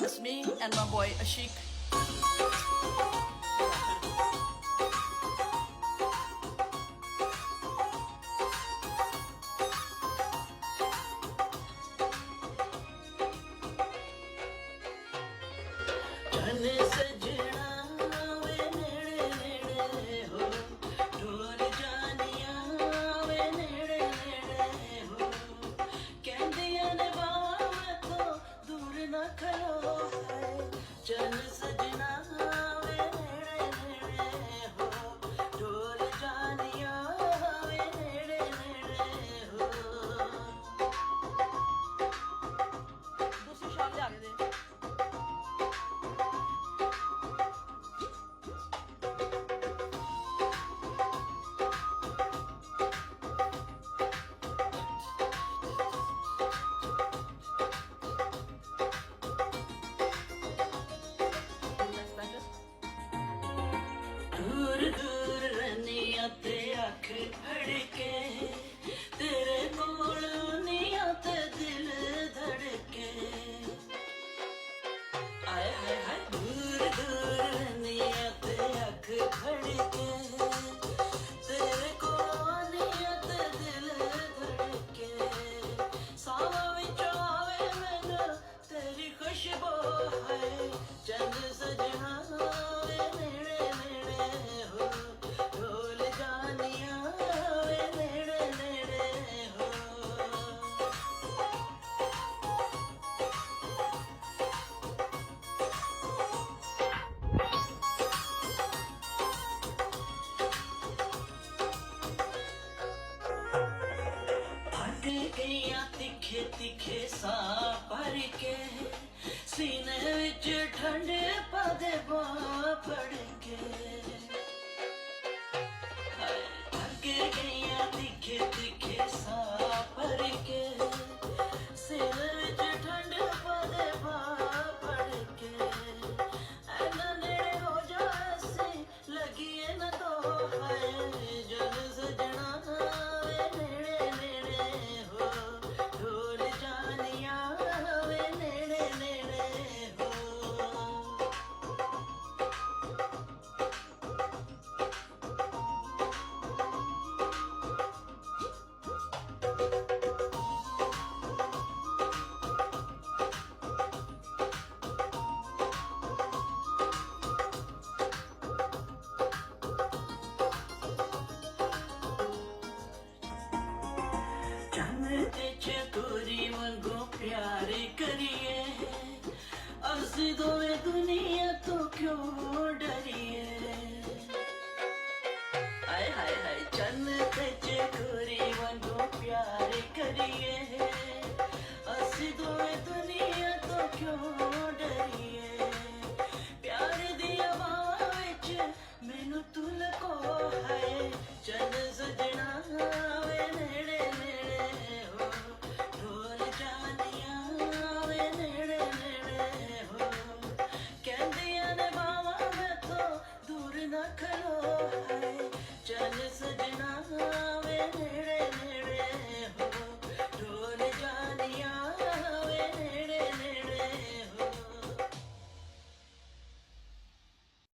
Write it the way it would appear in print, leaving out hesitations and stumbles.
It's me and my boy Ashik. दूर दूर रनिया ते अख फड़के तेरे कोल निया ते दिल धड़के आए हाय हाय दूर दूर रनिया ते अख फड़के तेरे कोल निया ते दिल धड़के सावा विच आवे मैनू तेरी खुशबू है चंद सजना तिखे तिखे सा भर के सीने विच ठंडे पदे पड़ के थक गईया तिखे तिखे सा भर के सीने विच ठंडे पदे पड़ के ऐना नेड़े हो जाए लगिए न तो है जल सजना चकोरी वांगू प्यार करिए असी दोवे दुनिया तो क्यों डरिए हाय हाय हाय चन्न ते चकोरी वांगू प्यार करिए